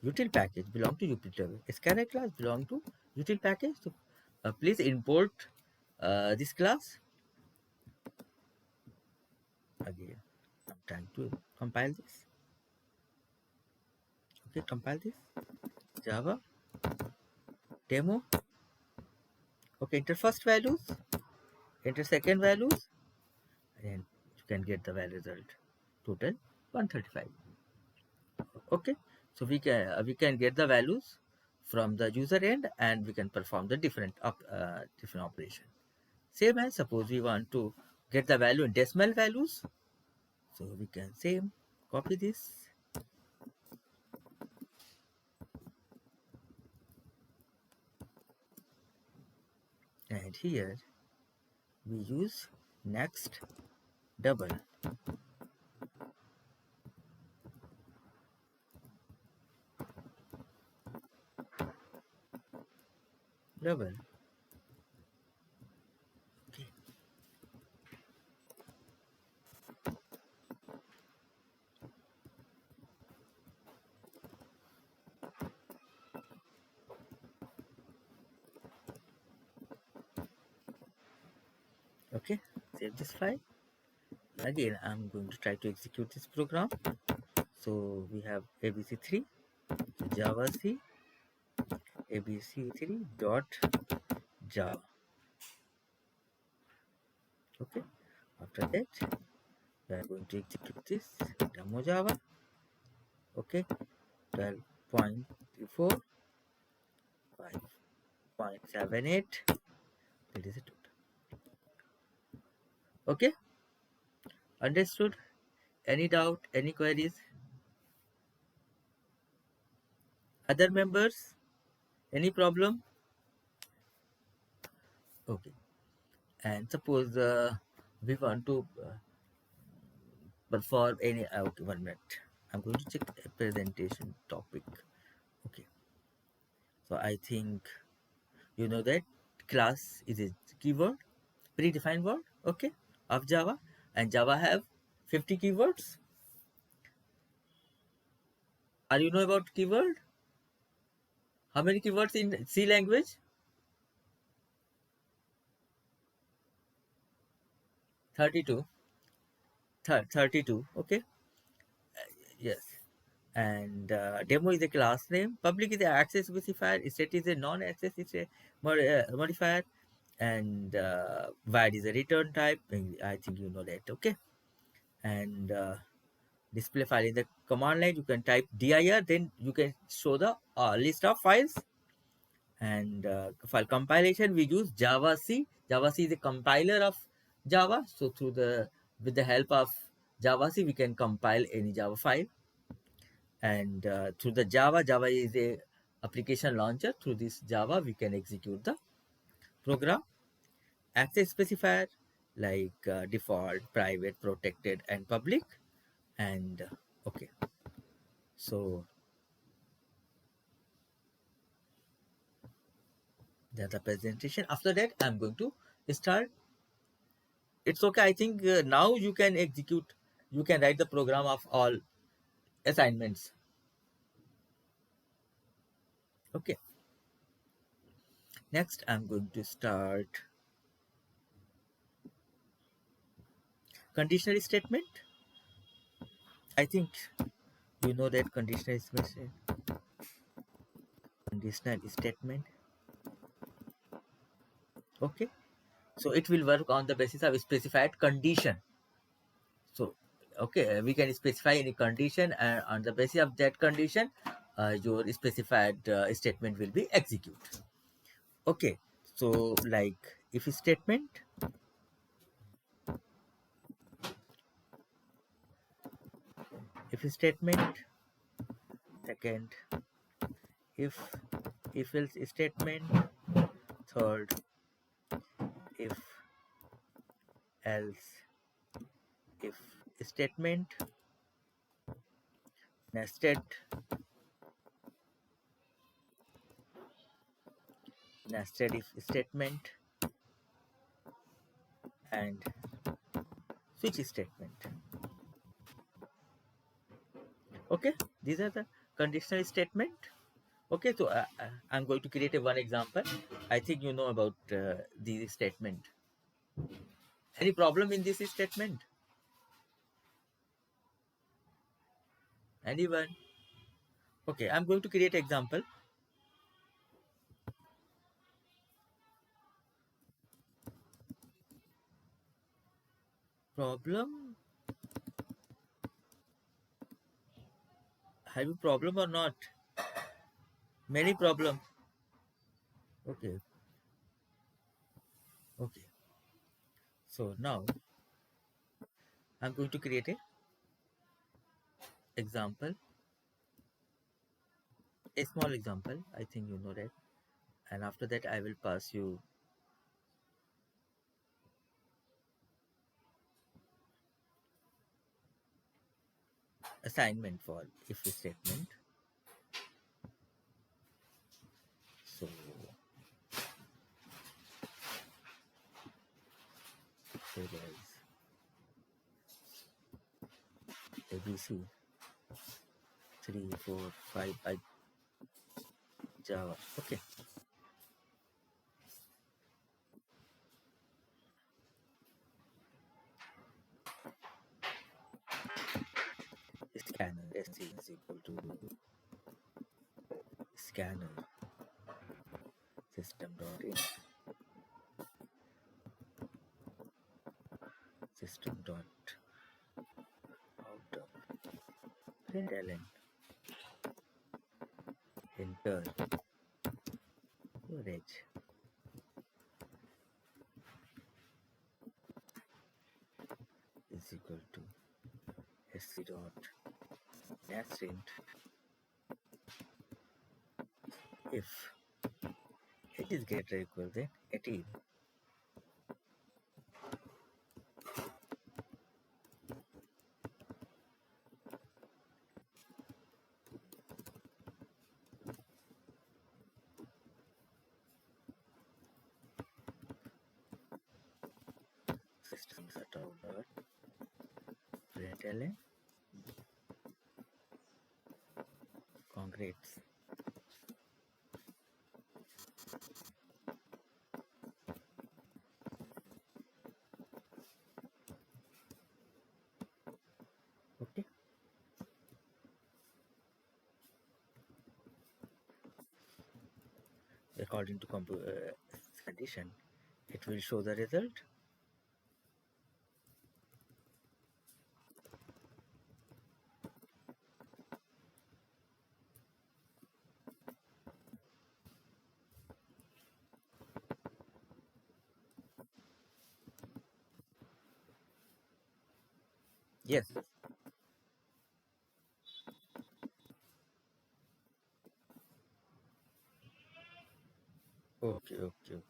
util package belong to util scanner class belong to util package. So please import this class again. I'm trying to compile this. Okay, compile this. Java demo. Okay, enter first values, enter second values, and you can get the value result. Total 135. Okay, so we can get the values from the user end, and we can perform the different operation. Same as suppose we want to get the value in decimal values, so we can same copy this, and here we use next double double. Okay, okay, save this file. Again, I'm going to try to execute this program. So we have ABC3, Java C, ABC3 dot Java. Okay. After that, we are going to execute this demo Java. Okay. 12.34, 5.78. That is it. Okay. Understood? Any doubt? Any queries? Other members? Any problem? Okay. And suppose we want to perform any. Okay, 1 minute. I'm going to check a presentation topic. Okay. So I think you know that class is a keyword, predefined word, okay, of Java, and Java have 50 keywords. Are you know about keyword? How many keywords in C language? 32. 32. Okay. Yes. And demo is a class name. Public is an access specifier. State is a non-access modifier. And void is a return type. I think you know that. Okay. And display file in the command line. You can type dir. Then you can show the list of files. And file compilation, we use Java C. Java C is a compiler of Java. So through the with the help of Java C, we can compile any Java file. And through the Java is a application launcher. Through this Java, we can execute the program. Access specifier like default, private, protected, and public. And okay, so that's the presentation. After that, I'm going to start. It's okay. I think now you can execute. You can write the program of all assignments. Okay. Next, I'm going to start conditional statement. I think you know that conditional statement. Okay. So it will work on the basis of specified condition. So okay, we can specify any condition, and on the basis of that condition, your specified statement will be executed. Okay. So like if statement, if statement, second if else statement, third if else if statement, nested if statement, and switch statement. Okay, these are the conditional statement. Okay, so I'm going to create a one example. I think you know about this statement. Any problem in this statement? Anyone? Okay, I'm going to create example. Problem? Have you problem or not? Many problem. Okay, okay. So now I'm going to create a example, a small example. I think you know that. And after that, I will pass you assignment for if statement. So there is ABC 3, 4, 5 by Java. Okay. Scanner SC is equal to scanner system dot in system dot out of println enter storage is equal to sc dot nested if it is greater equal than 18. System dot println Great. Okay. According to condition, it will show the result. Yes. Okay, okay.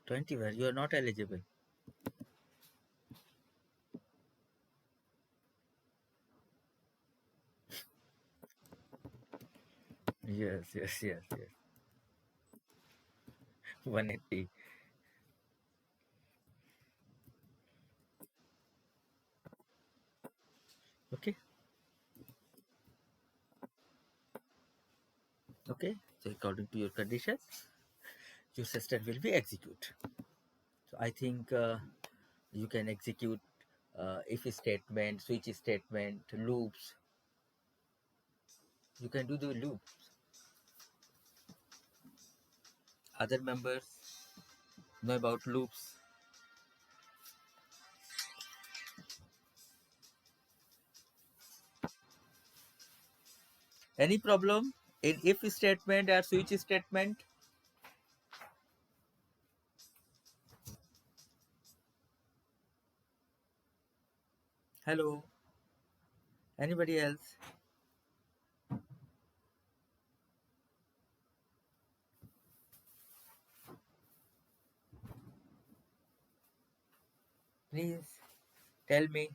21, you are not eligible. Yes, yes, yes, yes. 180. Okay, okay. So according to your condition, your system will be executed. So I think you can execute if statement, switch statement, loops. You can do the loops. Other members know about loops. Any problem in if statement or switch statement? Hello, anybody else? Please tell me.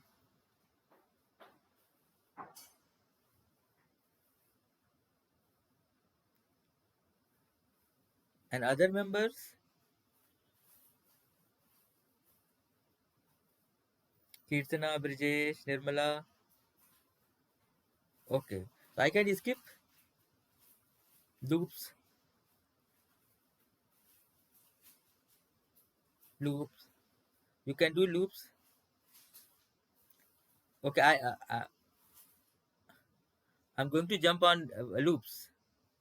And other members? Kirtana, Brijesh, Nirmala. Okay, so I can skip loops, loops. You can do loops. Okay, I'm going to jump on loops.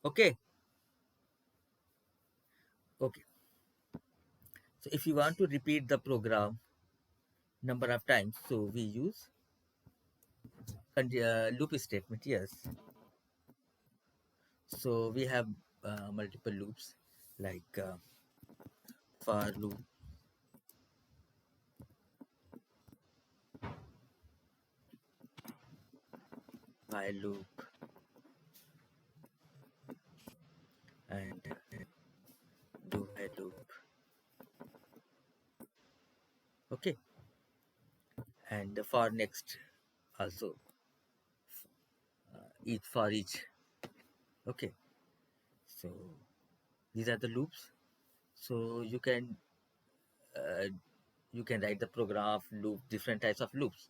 Okay, okay. So if you want to repeat the program number of times, so we use loop statement. Yes. So we have multiple loops like for loop, while loop, and do while loop. Okay, and the for next also each for each. Okay, so these are the loops. So uh, you can write the program of loop, different types of loops.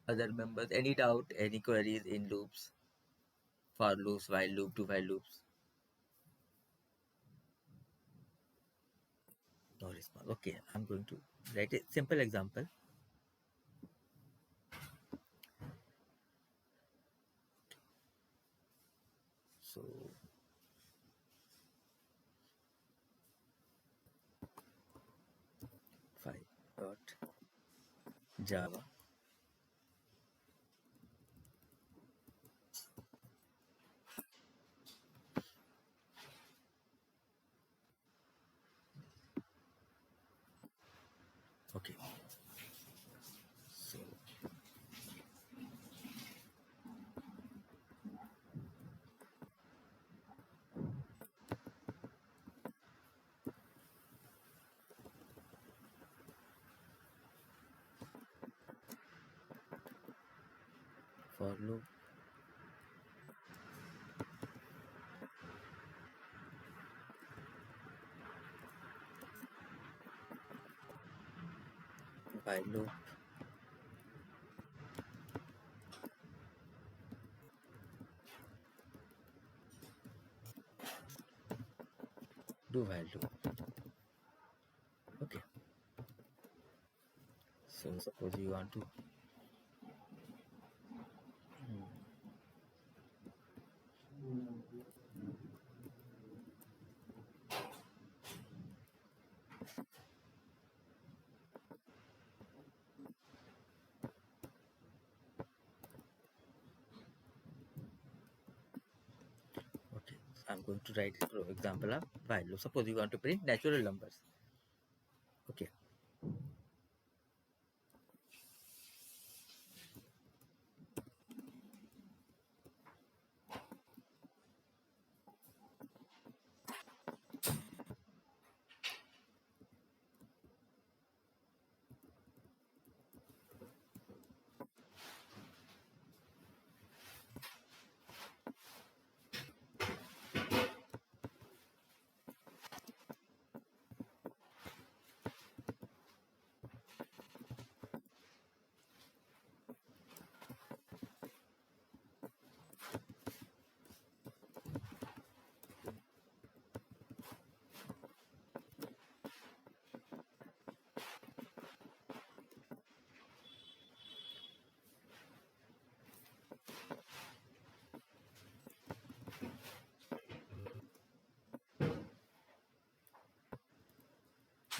Other members, any doubt, any queries in loops, for loops, while loop, do while loops? No response. Okay, I'm going to write a simple example. So 5 dot Java Okay, so for loop, while loop, do while loop. Okay, so suppose you want to okay, I'm going to write for example of while loop. Suppose you want to print natural numbers. Okay,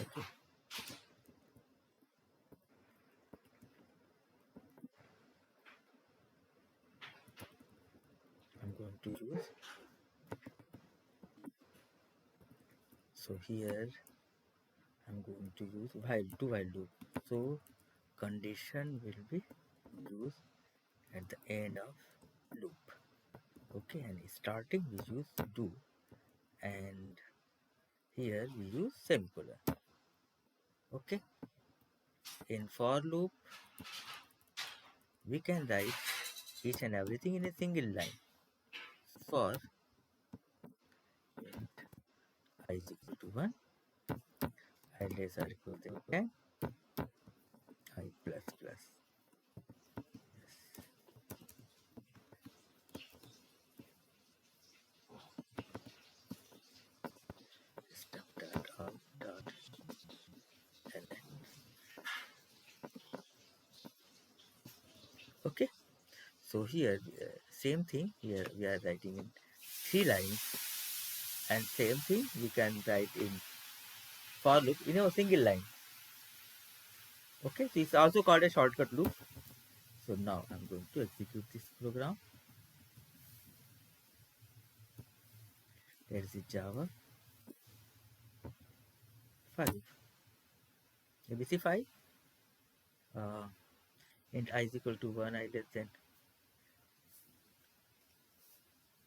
okay, I'm going to use. So here I'm going to use while do while loop. So condition will be used at the end of loop. Okay, and starting we use do, and here we use semicolon. Okay, in for loop we can write each and everything in a single line. For I is equal to 1, I less or equal to 10, I plus plus. Step dot out dot and then. Okay, so here same thing, here we are writing in 3 lines, and same thing we can write in for loop in a single line. Okay, this is also called a shortcut loop. So now I'm going to execute this program. There is Java 5, ABC 5, uh, int I is equal to 1, I less than,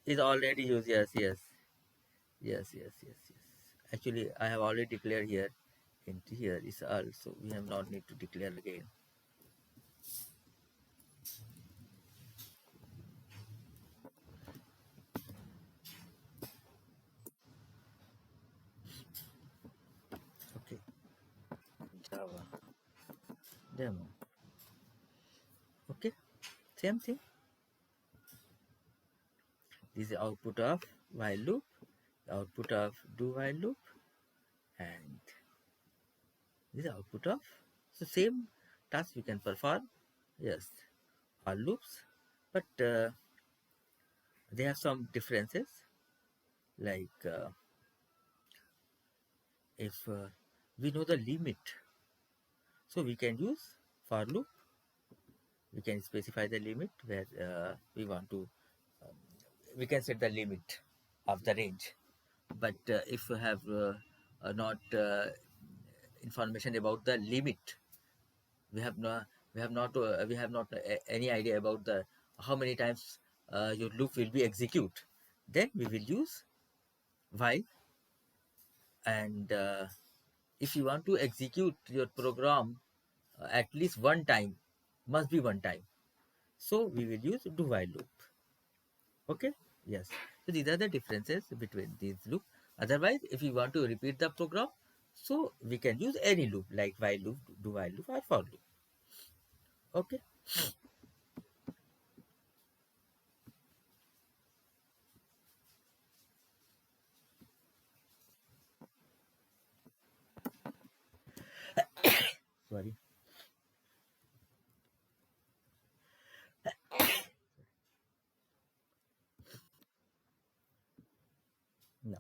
is already used. Yes, yes, yes, yes, yes, yes. Actually, I have already declared here. Int here is also, we have not need to declare again. Okay, Java demo. Okay, same thing. This is the output of while loop, the output of do while loop, and this is the output of. So same task we can perform. Yes, all loops, but they have some differences. Like if we know the limit, so we can use for loop. We can specify the limit where we want to. We can set the limit of the range. But if you have not information about the limit. We have not any idea about the how many times your loop will be execute. Then we will use while, and if you want to execute your program at least one time, must be one time, so we will use do while loop. Okay, yes. So these are the differences between these loop. Otherwise, if you want to repeat the program, so we can use any loop like while loop, do while loop, or for loop. Okay. Sorry. Now,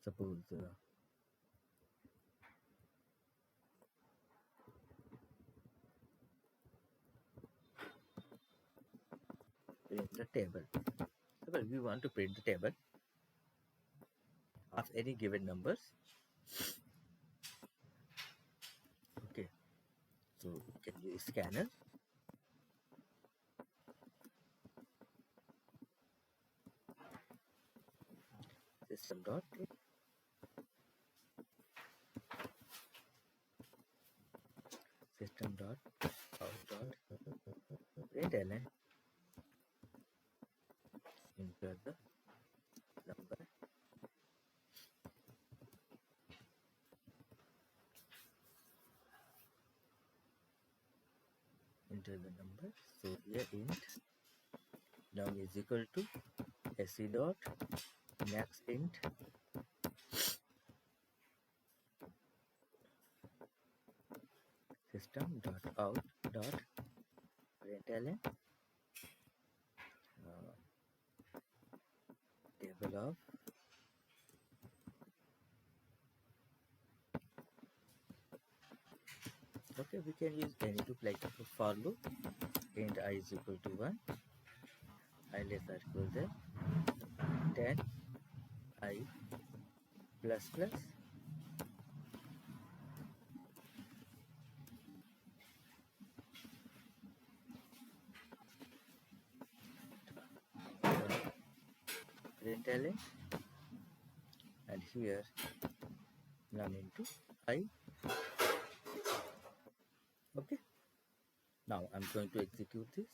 suppose print the table. Suppose we want to print the table of any given numbers. Okay. So we can use scanner, system dot system dot out dot println, enter the number, enter the number. So here int num is equal to sc dot max int system dot out dot println table of okay, we can use any loop like for loop int I is equal to 1, I less or equal to 10, I plus plus println, and here num into I. Okay, now I'm going to execute this.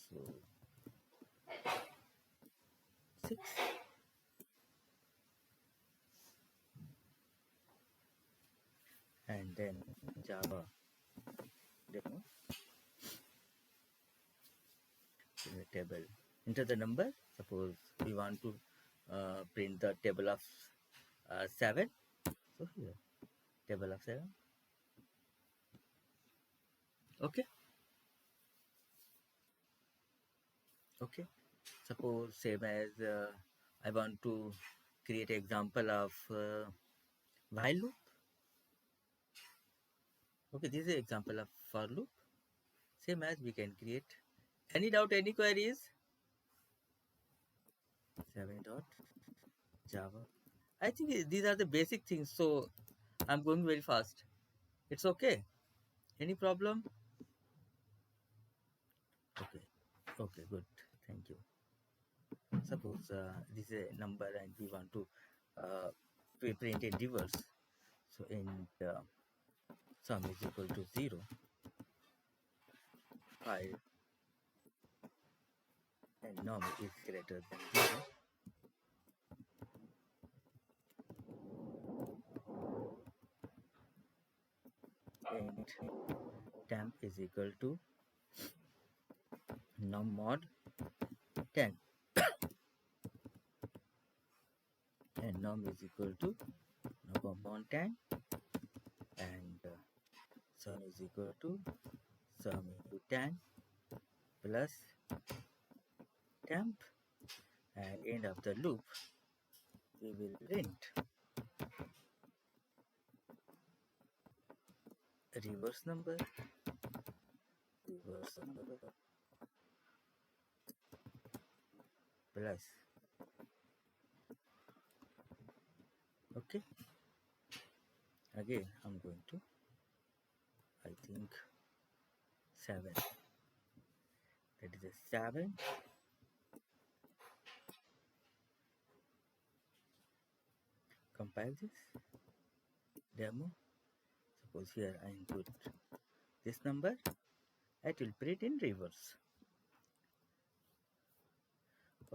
So 6, and then Java demo in the table. Enter the number. Suppose we want to print the table of 7. So here, table of 7. Okay. Okay. Suppose same as I want to create example of while loop. Okay, this is an example of for loop. Same as we can create. Any doubt, any queries? 7 dot Java. I think these are the basic things, so I'm going very fast. It's okay. Any problem? Okay. Okay, good. Thank you. Suppose this is a number and we want to print in reverse. So in sum is equal to 0, 5, and num is greater than 0. And temp is equal to num mod 10, and num is equal to num mod 10, and sum is equal to sum into 10 plus temp, and end of the loop we will print reverse number plus, okay, again I'm going to, I think 7, that is a 7, compile this demo. Suppose here I input this number, it will print in reverse.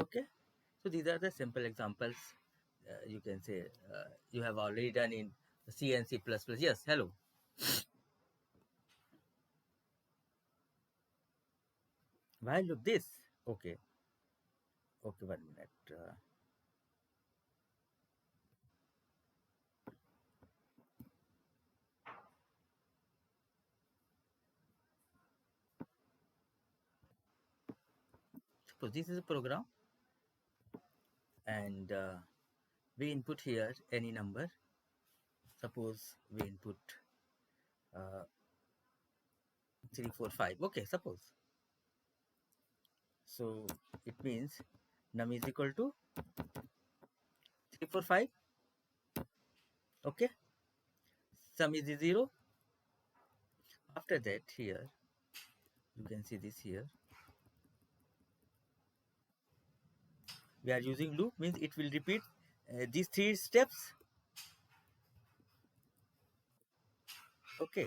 Okay, so these are the simple examples. You can say you have already done in C and C++. Yes, hello. Why look this? Okay, okay, 1 minute. Suppose this is a program, and we input here any number. Suppose we input 3, 4, 5. Okay, suppose. So it means num is equal to 3, 4, 5. Okay, sum is 0. After that, here you can see this here. We are using loop, means it will repeat these 3 steps. Okay,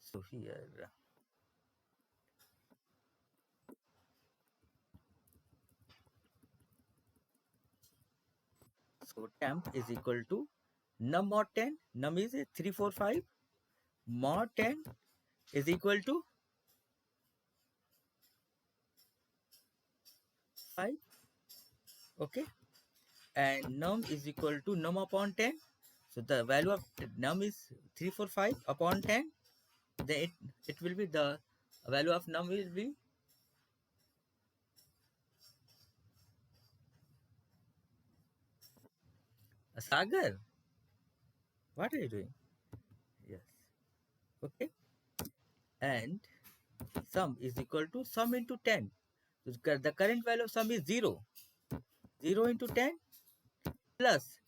so here so temp is equal to num mod 10. Num is 3, 4, 5. Mod 10 is equal to 5. Okay, and num is equal to num upon 10. So the value of num is 3, 4, 5 upon 10. Then it will be, the value of num will be a Sagar. What are you doing? Yes. Okay. And sum is equal to sum into 10. So the current value of sum is 0. 0 into 10 plus,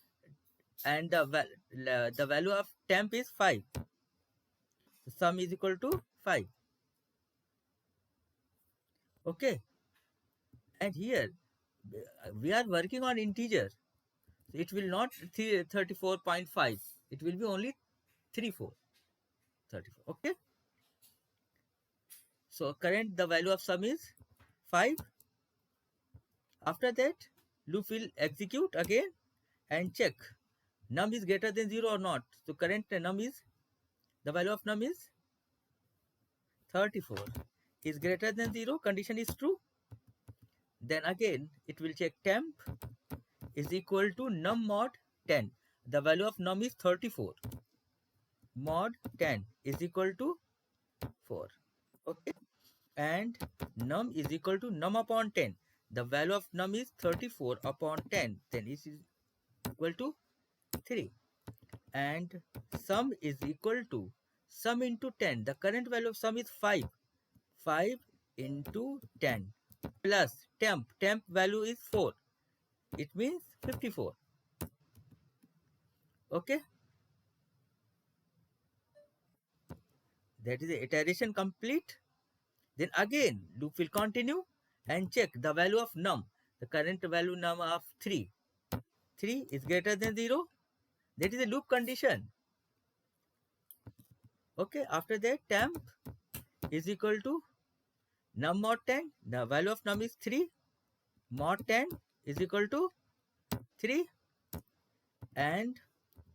and the value of temp is 5. So sum is equal to 5. Okay. And here we are working on integer. So it will not 34.5. It will be only 34. 34. Okay. So current, the value of sum is 5. After that, loop will execute again and check num is greater than 0 or not. So current num is, the value of num is 34. Is greater than 0, condition is true. Then again it will check temp is equal to num mod 10. The value of num is 34. Mod 10 is equal to 4. Okay. And num is equal to num upon 10. The value of num is 34 upon 10. Then it is equal to 3. And sum is equal to sum into 10. The current value of sum is 5. 5 into 10 plus temp. Temp value is 4. It means 54. Okay. That is the iteration complete. Then again loop will continue and check the value of num. The current value num of 3. 3 is greater than 0. That is a loop condition. Okay. After that, temp is equal to num mod 10. The value of num is 3. Mod 10 is equal to 3. And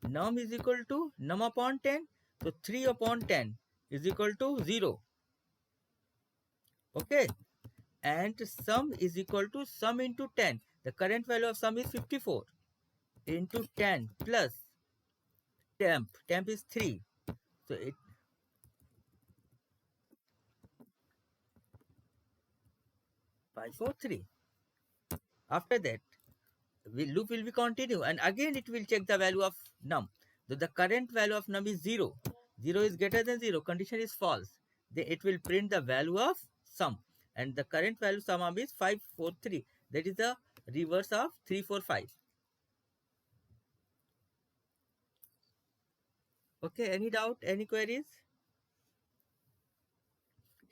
num is equal to num upon 10. So 3 upon 10 is equal to 0. Okay. And sum is equal to sum into 10. The current value of sum is 54 into 10 plus temp. Temp is 3. So it 543. After that, loop will be continue, and again it will check the value of num. So the current value of num is 0. 0 is greater than 0, condition is false. Then it will print the value of sum, and the current value sum of is 543. That is the reverse of 345. Okay, any doubt, any queries?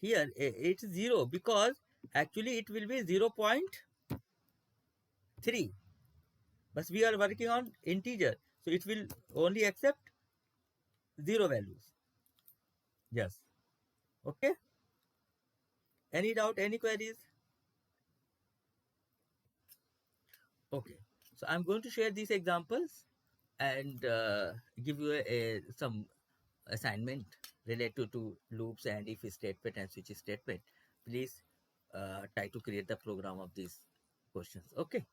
Here it's 0 because actually it will be 0.3, but we are working on integer, so it will only accept 0 values. Yes. Okay, any doubt, any queries? Okay, so I'm going to share these examples and give you some assignment related to loops and if statement and switch statement. Please try to create the program of these questions. Okay.